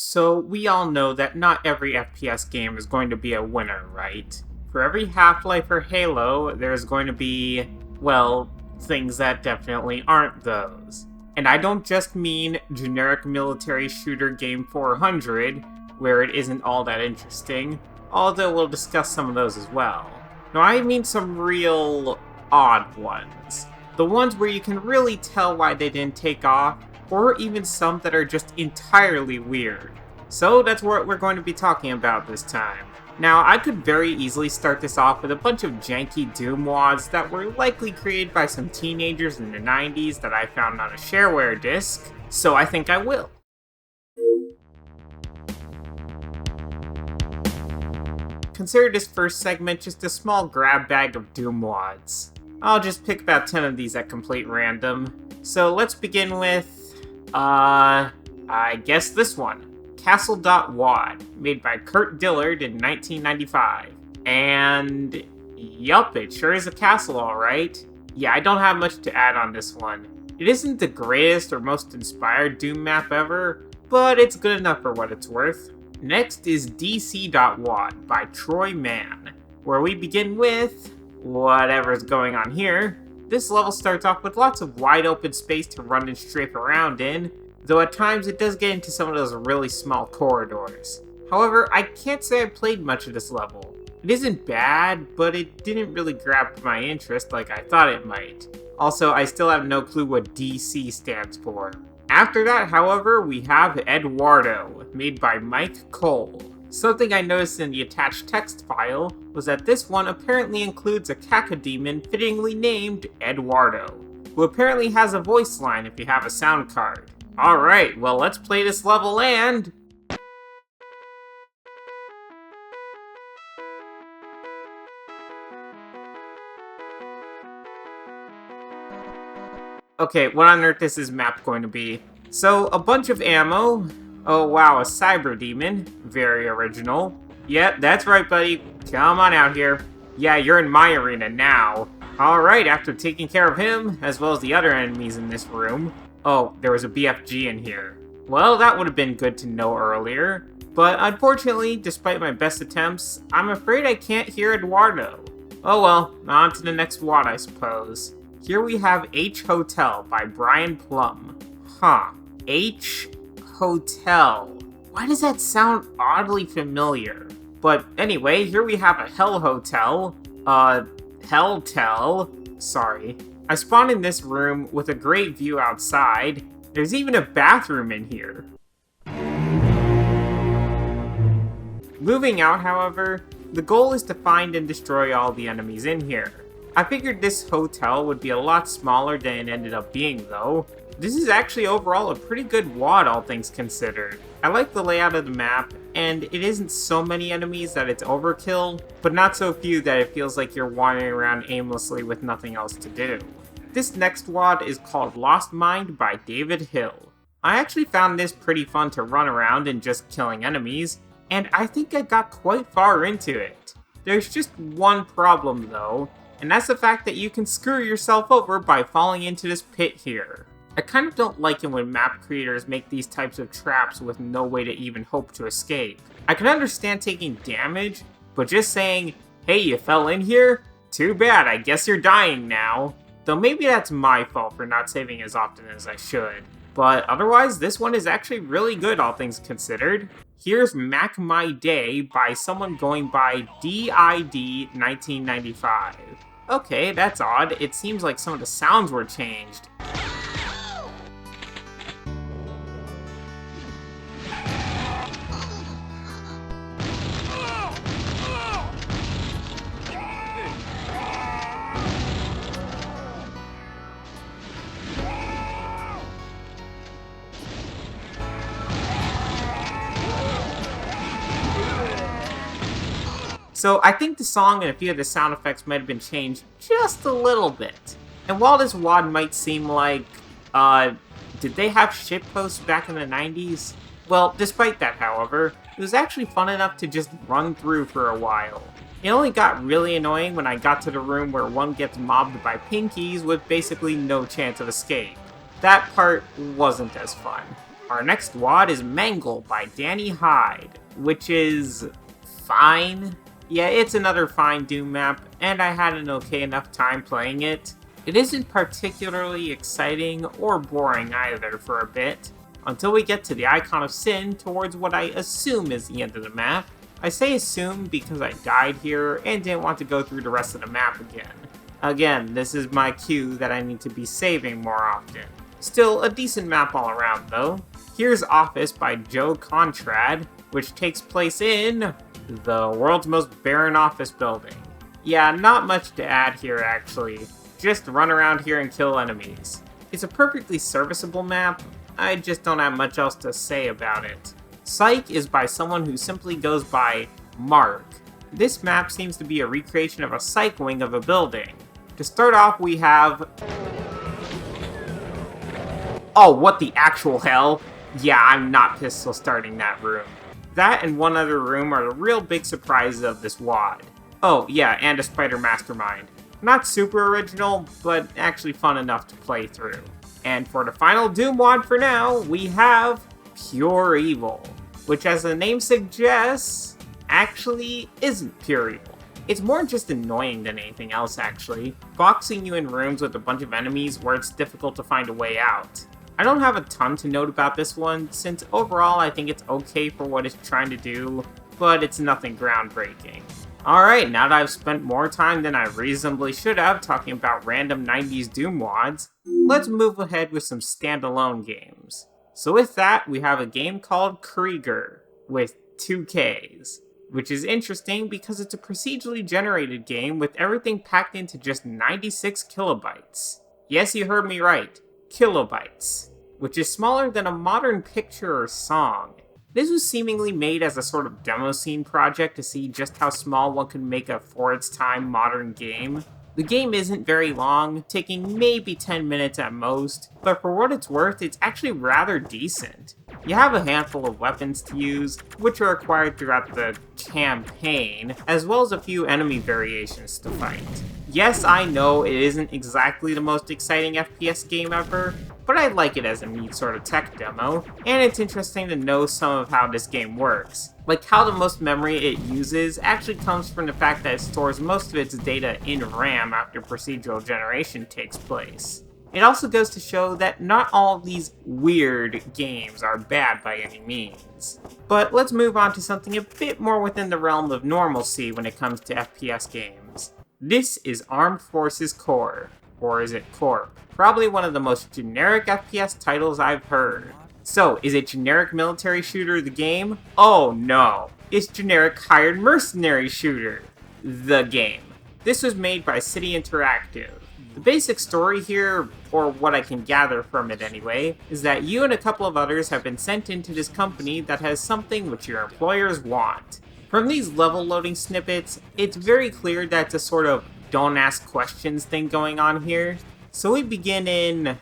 So, we all know that not every FPS game is going to be a winner, right? For every Half-Life or Halo, there's going to be, well, things that definitely aren't those. And I don't just mean generic military shooter game 400, where it isn't all that interesting, although we'll discuss some of those as well. No, I mean some real odd ones. The ones where you can really tell why they didn't take off, or even some that are just entirely weird. So that's what we're going to be talking about this time. Now, I could very easily start this off with a bunch of janky Doom wads that were likely created by some teenagers in the 90s that I found on a shareware disc, so I think I will. Consider this first segment just a small grab bag of Doom wads. I'll just pick about 10 of these at complete random. So let's begin with I guess this one. Castle.wad, made by Kurt Dillard in 1995. And, yup, it sure is a castle alright. Yeah, I don't have much to add on this one. It isn't the greatest or most inspired Doom map ever, but it's good enough for what it's worth. Next is DC.wad by Troy Mann, where we begin with whatever's going on here. This level starts off with lots of wide open space to run and strafe around in, though at times it does get into some of those really small corridors. However, I can't say I played much of this level. It isn't bad, but it didn't really grab my interest like I thought it might. Also, I still have no clue what DC stands for. After that, however, we have Eduardo, made by Mike Cole. Something I noticed in the attached text file was that this one apparently includes a cacodemon fittingly named Eduardo, who apparently has a voice line if you have a sound card. Alright, well let's play this level and... Okay, what on earth is this map going to be? So, a bunch of ammo. Oh wow, a cyber demon. Very original. Yep, that's right, buddy. Come on out here. Yeah, you're in my arena now. Alright, after taking care of him, as well as the other enemies in this room. Oh, there was a BFG in here. Well, that would have been good to know earlier. But unfortunately, despite my best attempts, I'm afraid I can't hear Eduardo. Oh well, on to the next wad, I suppose. Here we have H Hotel by Brian Plum. Huh. H Hotel. Why does that sound oddly familiar? But anyway, here we have a Hell Hotel. Helltel. Sorry. I spawned in this room with a great view outside. There's even a bathroom in here. Moving out, however, the goal is to find and destroy all the enemies in here. I figured this hotel would be a lot smaller than it ended up being, though. This is actually overall a pretty good wad, all things considered. I like the layout of the map, and it isn't so many enemies that it's overkill, but not so few that it feels like you're wandering around aimlessly with nothing else to do. This next wad is called Lost Mind by David Hill. I actually found this pretty fun to run around and just killing enemies, and I think I got quite far into it. There's just one problem though, and that's the fact that you can screw yourself over by falling into this pit here. I kind of don't like it when map creators make these types of traps with no way to even hope to escape. I can understand taking damage, but just saying, hey, you fell in here? Too bad, I guess you're dying now. Though maybe that's my fault for not saving as often as I should. But otherwise, this one is actually really good, all things considered. Here's Mac My Day by someone going by DID1995. Okay, that's odd. It seems like some of the sounds were changed. So I think the song and a few of the sound effects might have been changed just a little bit. And while this wad might seem like, did they have shitposts back in the 90s? Well, despite that, however, it was actually fun enough to just run through for a while. It only got really annoying when I got to the room where one gets mobbed by pinkies with basically no chance of escape. That part wasn't as fun. Our next WOD is Mangle by Danny Hyde, which is fine. Yeah, it's another fine Doom map, and I had an okay enough time playing it. It isn't particularly exciting or boring either for a bit, until we get to the Icon of Sin towards what I assume is the end of the map. I say assume because I died here and didn't want to go through the rest of the map again. Again, this is my cue that I need to be saving more often. Still, a decent map all around though. Here's Office by Joe Contrad, which takes place in the world's most barren office building. Yeah, not much to add here actually. Just run around here and kill enemies. It's a perfectly serviceable map, I just don't have much else to say about it. Psych is by someone who simply goes by Mark. This map seems to be a recreation of a Psych wing of a building. To start off we have... Oh, what the actual hell? Yeah, I'm not pistol starting that room. That and one other room are the real big surprises of this WOD. Oh, yeah, and a spider mastermind. Not super original, but actually fun enough to play through. And for the final Doom WOD for now, we have Pure Evil, which as the name suggests, actually isn't pure evil. It's more just annoying than anything else actually, boxing you in rooms with a bunch of enemies where it's difficult to find a way out. I don't have a ton to note about this one, since overall I think it's okay for what it's trying to do, but it's nothing groundbreaking. Alright, now that I've spent more time than I reasonably should have talking about random 90s Doom WODs, let's move ahead with some standalone games. So with that, we have a game called Krieger, with 2 Ks, which is interesting because it's a procedurally generated game with everything packed into just 96 kilobytes. Yes, you heard me right, kilobytes, which is smaller than a modern picture or song. This was seemingly made as a sort of demo scene project to see just how small one could make a for its time modern game. The game isn't very long, taking maybe 10 minutes at most, but for what it's worth, it's actually rather decent. You have a handful of weapons to use, which are acquired throughout the campaign, as well as a few enemy variations to fight. Yes, I know it isn't exactly the most exciting FPS game ever, but I like it as a neat sort of tech demo, and it's interesting to know some of how this game works. Like how the most memory it uses actually comes from the fact that it stores most of its data in RAM after procedural generation takes place. It also goes to show that not all of these weird games are bad by any means. But let's move on to something a bit more within the realm of normalcy when it comes to FPS games. This is Armed Forces Core, or is it Corp? Probably one of the most generic FPS titles I've heard. So, is it generic military shooter the game? Oh no, it's generic hired mercenary shooter the game. This was made by City Interactive. The basic story here, or what I can gather from it anyway, is that you and a couple of others have been sent into this company that has something which your employers want. From these level loading snippets, it's very clear that it's a sort of don't ask questions thing going on here. So we begin in,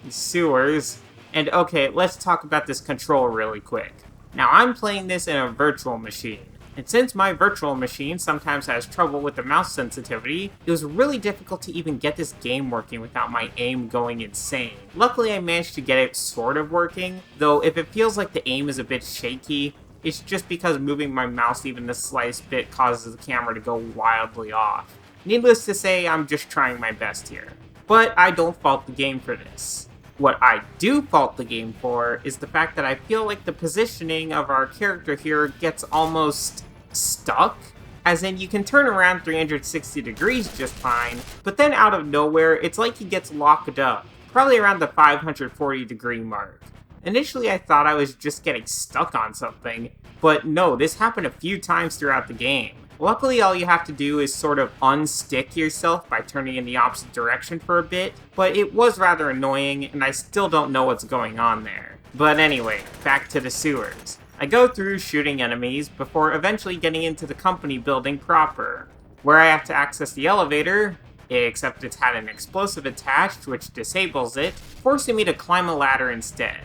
sewers, and okay, let's talk about this control really quick. Now I'm playing this in a virtual machine, and since my virtual machine sometimes has trouble with the mouse sensitivity, it was really difficult to even get this game working without my aim going insane. Luckily I managed to get it sort of working, though if it feels like the aim is a bit shaky, it's just because moving my mouse even the slightest bit causes the camera to go wildly off. Needless to say, I'm just trying my best here. But I don't fault the game for this. What I do fault the game for is the fact that I feel like the positioning of our character here gets almost stuck. As in, you can turn around 360 degrees just fine, but then out of nowhere, it's like he gets locked up, probably around the 540 degree mark. Initially, I thought I was just getting stuck on something, but no, this happened a few times throughout the game. Luckily, all you have to do is sort of unstick yourself by turning in the opposite direction for a bit, but it was rather annoying, and I still don't know what's going on there. But anyway, back to the sewers. I go through shooting enemies before eventually getting into the company building proper, where I have to access the elevator, except it's had an explosive attached which disables it, forcing me to climb a ladder instead.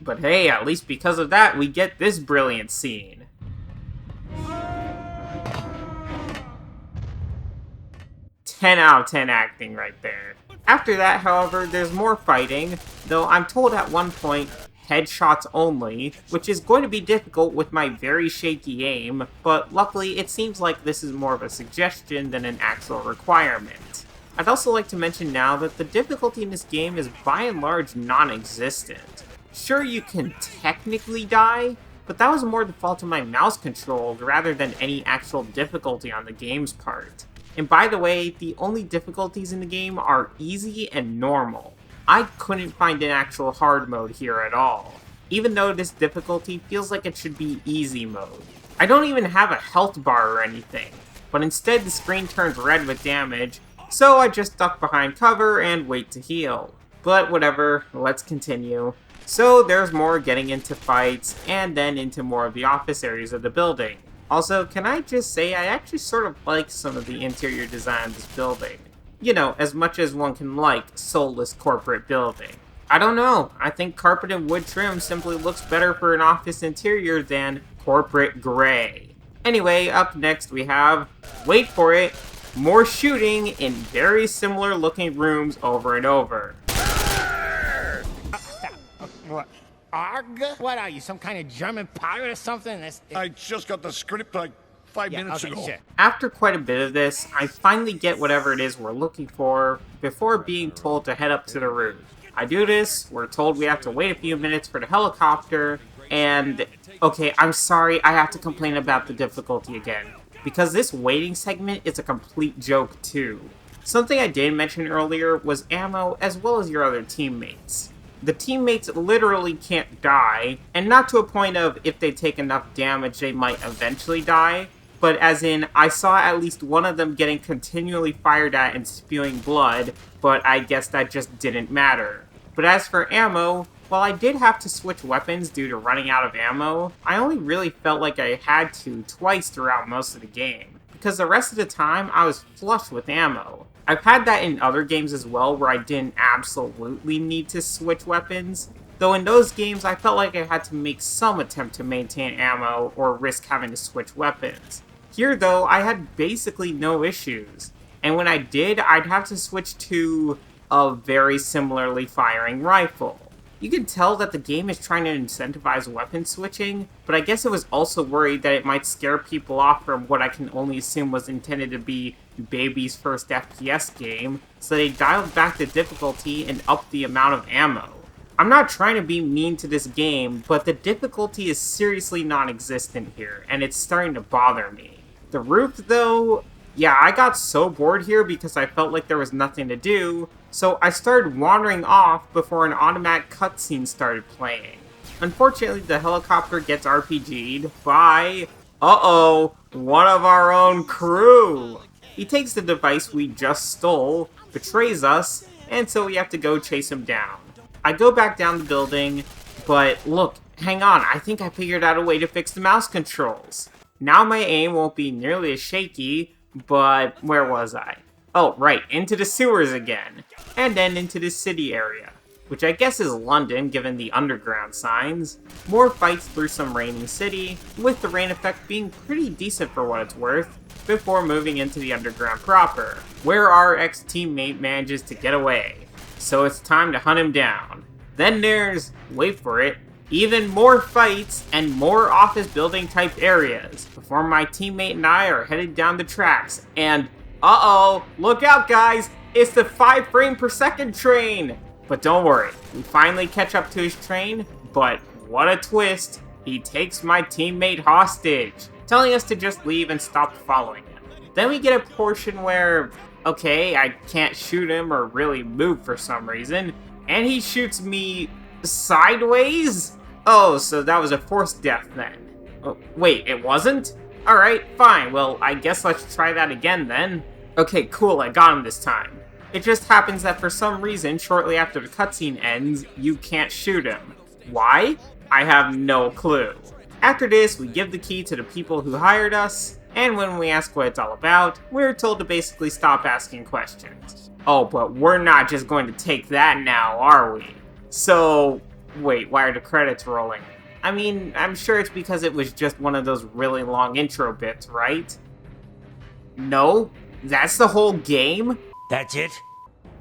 But hey, at least because of that, we get this brilliant scene. "10 out of 10 acting right there. After that, however, there's more fighting, though I'm told at one point, headshots only, which is going to be difficult with my very shaky aim, but luckily it seems like this is more of a suggestion than an actual requirement. I'd also like to mention now that the difficulty in this game is by and large non-existent. Sure, you can technically die, but that was more the fault of my mouse control rather than any actual difficulty on the game's part. And by the way, the only difficulties in the game are easy and normal. I couldn't find an actual hard mode here at all, even though this difficulty feels like it should be easy mode. I don't even have a health bar or anything, but instead the screen turns red with damage, so I just duck behind cover and wait to heal. But whatever, let's continue. So there's more getting into fights, and then into more of the office areas of the building. Also, can I just say I actually sort of like some of the interior design of this building. You know, as much as one can like soulless corporate building. I don't know, I think carpet and wood trim simply looks better for an office interior than corporate gray. Anyway, up next we have, wait for it, more shooting in very similar looking rooms over and over. What? Arg? What are you, some kind of German pirate or something? I just got the script like 5 minutes ago. Sure. After quite a bit of this, I finally get whatever it is we're looking for before being told to head up to the roof. I do this, we're told we have to wait a few minutes for the helicopter, and okay, I'm sorry, I have to complain about the difficulty again, because this waiting segment is a complete joke too. Something I did mention earlier was ammo as well as your other teammates. The teammates literally can't die, and not to a point of if they take enough damage they might eventually die, but as in I saw at least one of them getting continually fired at and spewing blood, but I guess that just didn't matter. But as for ammo, while I did have to switch weapons due to running out of ammo, I only really felt like I had to twice throughout most of the game, because the rest of the time I was flush with ammo. I've had that in other games as well where I didn't absolutely need to switch weapons, though in those games I felt like I had to make some attempt to maintain ammo or risk having to switch weapons. Here though, I had basically no issues, and when I did, I'd have to switch to a very similarly firing rifle. You can tell that the game is trying to incentivize weapon switching, but I guess it was also worried that it might scare people off from what I can only assume was intended to be baby's first FPS game, so they dialed back the difficulty and upped the amount of ammo. I'm not trying to be mean to this game, but the difficulty is seriously non-existent here, and it's starting to bother me. The roof though, yeah, I got so bored here because I felt like there was nothing to do, so I started wandering off before an automatic cutscene started playing. Unfortunately, the helicopter gets RPG'd by, one of our own crew. He takes the device we just stole, betrays us, and so we have to go chase him down. I go back down the building, but look, hang on, I think I figured out a way to fix the mouse controls. Now my aim won't be nearly as shaky, but where was I? Oh, right, into the sewers again, and then into the city area, which I guess is London given the underground signs. More fights through some raining city, with the rain effect being pretty decent for what it's worth, before moving into the underground proper, where our ex-teammate manages to get away. So it's time to hunt him down. Then there's, wait for it, even more fights and more office building type areas, before my teammate and I are headed down the tracks, and look out guys, it's the 5 frame per second train! But don't worry, we finally catch up to his train, but what a twist, he takes my teammate hostage, telling us to just leave and stop following him. Then we get a portion where, okay, I can't shoot him or really move for some reason, and he shoots me sideways? Oh, so that was a forced death then. Oh, wait, it wasn't? Alright, fine, well, I guess let's try that again then. Okay, cool, I got him this time. It just happens that for some reason, shortly after the cutscene ends, you can't shoot him. Why? I have no clue. After this, we give the key to the people who hired us, and when we ask what it's all about, we're told to basically stop asking questions. Oh, but we're not just going to take that now, are we? So, wait, why are the credits rolling? I mean, I'm sure it's because it was just one of those really long intro bits, right? No? That's the whole game? That's it?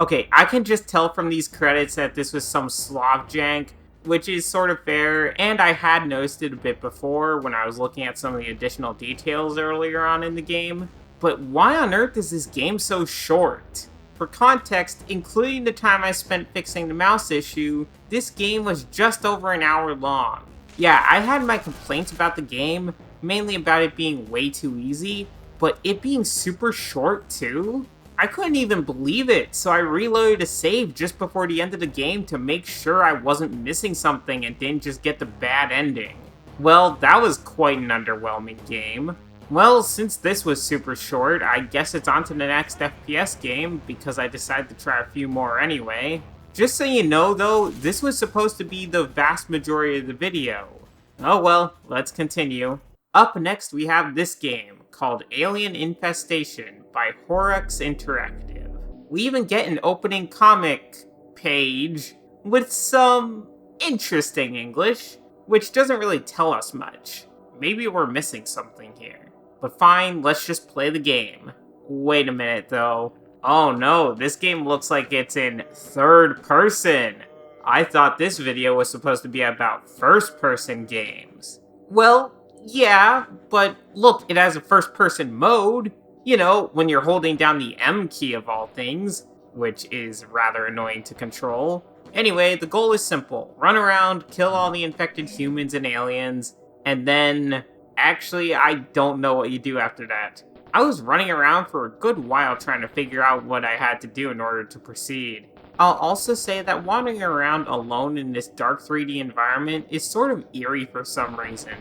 Okay, I can just tell from these credits that this was some Slav jank, which is sort of fair, and I had noticed it a bit before when I was looking at some of the additional details earlier on in the game. But why on earth is this game so short? For context, including the time I spent fixing the mouse issue, this game was just over an hour long. Yeah, I had my complaints about the game, mainly about it being way too easy, but it being super short too? I couldn't even believe it, so I reloaded a save just before the end of the game to make sure I wasn't missing something and didn't just get the bad ending. Well, that was quite an underwhelming game. Well, since this was super short, I guess it's on to the next FPS game, because I decided to try a few more anyway. Just so you know though, this was supposed to be the vast majority of the video. Oh well, let's continue. Up next we have this game, called Alien Infestation by Horrocks Interactive. We even get an opening comic page with some interesting English, which doesn't really tell us much. Maybe we're missing something here. But fine, let's just play the game. Wait a minute though. Oh no, this game looks like it's in third person. I thought this video was supposed to be about first person games. Well, yeah, but look, it has a first person mode. You know, when you're holding down the M key of all things, which is rather annoying to control. Anyway, the goal is simple. Run around, kill all the infected humans and aliens, and then... Actually, I don't know what you do after that. I was running around for a good while trying to figure out what I had to do in order to proceed. I'll also say that wandering around alone in this dark 3D environment is sort of eerie for some reason.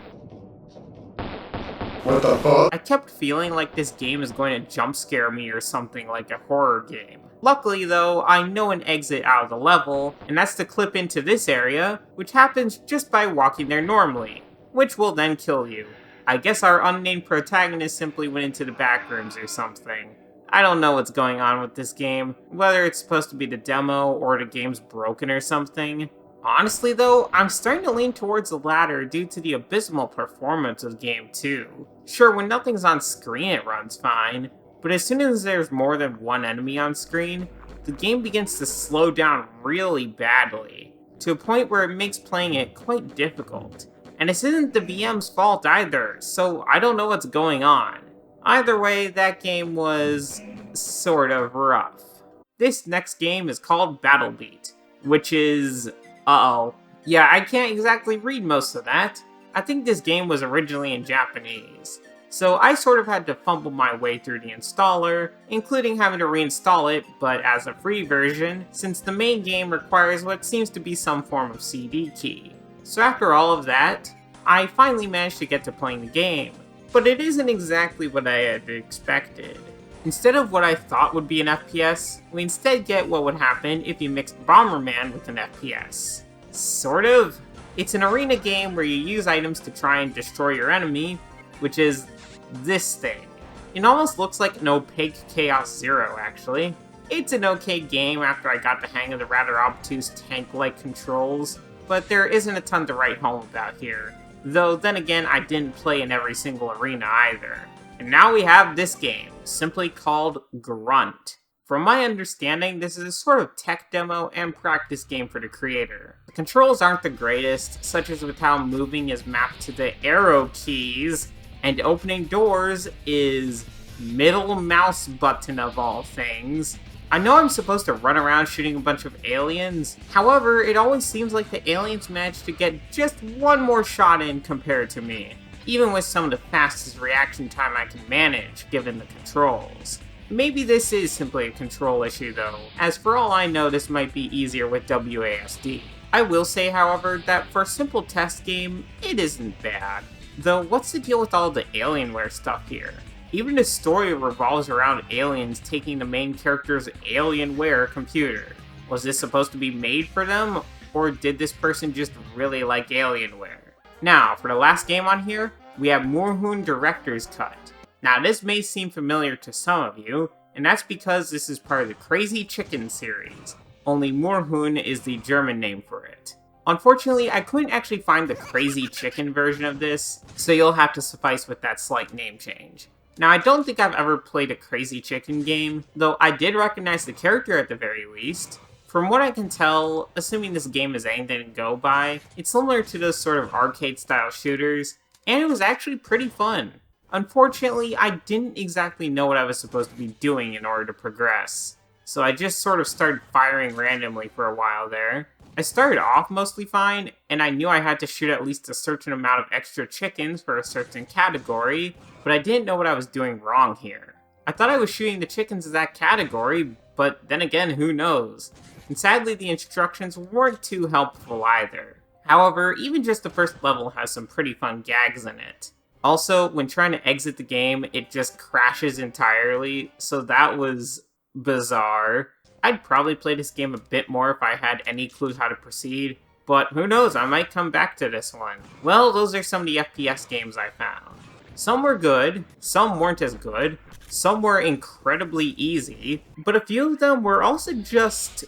What the fuck? I kept feeling like this game is going to jump scare me or something like a horror game. Luckily though, I know an exit out of the level, and that's to clip into this area, which happens just by walking there normally, which will then kill you. I guess our unnamed protagonist simply went into the back rooms or something. I don't know what's going on with this game, whether it's supposed to be the demo or the game's broken or something. Honestly though, I'm starting to lean towards the latter due to the abysmal performance of the game too. Sure, when nothing's on screen it runs fine, but as soon as there's more than one enemy on screen, the game begins to slow down really badly, to a point where it makes playing it quite difficult. And this isn't the VM's fault either, so I don't know what's going on. Either way, that game was sort of rough. This next game is called dabhdude, which is... uh-oh. Yeah, I can't exactly read most of that. I think this game was originally in Japanese, so I sort of had to fumble my way through the installer, including having to reinstall it, but as a free version, since the main game requires what seems to be some form of CD key. So after all of that, I finally managed to get to playing the game, but it isn't exactly what I had expected. Instead of what I thought would be an FPS, we instead get what would happen if you mixed Bomberman with an FPS. Sort of. It's an arena game where you use items to try and destroy your enemy, which is this thing. It almost looks like an opaque Chaos Zero, actually. It's an okay game after I got the hang of the rather obtuse tank-like controls, but there isn't a ton to write home about here. Though, then again, I didn't play in every single arena either. And now we have this game, simply called Grunt. From my understanding, this is a sort of tech demo and practice game for the creator. The controls aren't the greatest, such as with how moving is mapped to the arrow keys, and opening doors is middle mouse button of all things. I know I'm supposed to run around shooting a bunch of aliens, however, it always seems like the aliens manage to get just one more shot in compared to me, even with some of the fastest reaction time I can manage, given the controls. Maybe this is simply a control issue though, as for all I know this might be easier with WASD. I will say, however, that for a simple test game, it isn't bad. Though, what's the deal with all the Alienware stuff here? Even the story revolves around aliens taking the main character's Alienware computer. Was this supposed to be made for them, or did this person just really like Alienware? Now, for the last game on here, we have Moorhoon Director's Cut. Now, this may seem familiar to some of you, and that's because this is part of the Crazy Chicken series, only Moorhoon is the German name for it. Unfortunately, I couldn't actually find the Crazy Chicken version of this, so you'll have to suffice with that slight name change. Now, I don't think I've ever played a Crazy Chicken game, though I did recognize the character at the very least. From what I can tell, assuming this game is anything to go by, it's similar to those sort of arcade-style shooters, and it was actually pretty fun. Unfortunately, I didn't exactly know what I was supposed to be doing in order to progress, so I just sort of started firing randomly for a while there. I started off mostly fine, and I knew I had to shoot at least a certain amount of extra chickens for a certain category, but I didn't know what I was doing wrong here. I thought I was shooting the chickens of that category, but then again, who knows? And sadly, the instructions weren't too helpful either. However, even just the first level has some pretty fun gags in it. Also, when trying to exit the game, it just crashes entirely, so that was bizarre. I'd probably play this game a bit more if I had any clue how to proceed, but who knows, I might come back to this one. Well, those are some of the FPS games I found. Some were good, some weren't as good, some were incredibly easy, but a few of them were also just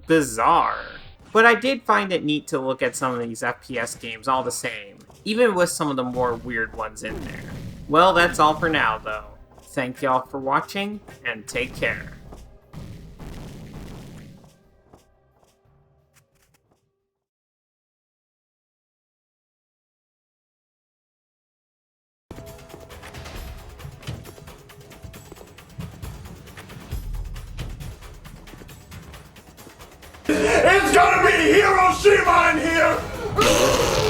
bizarre. But I did find it neat to look at some of these FPS games all the same, even with some of the more weird ones in there. Well, that's all for now, though. Thank y'all for watching, and take care. It's gonna be Hiroshima in here!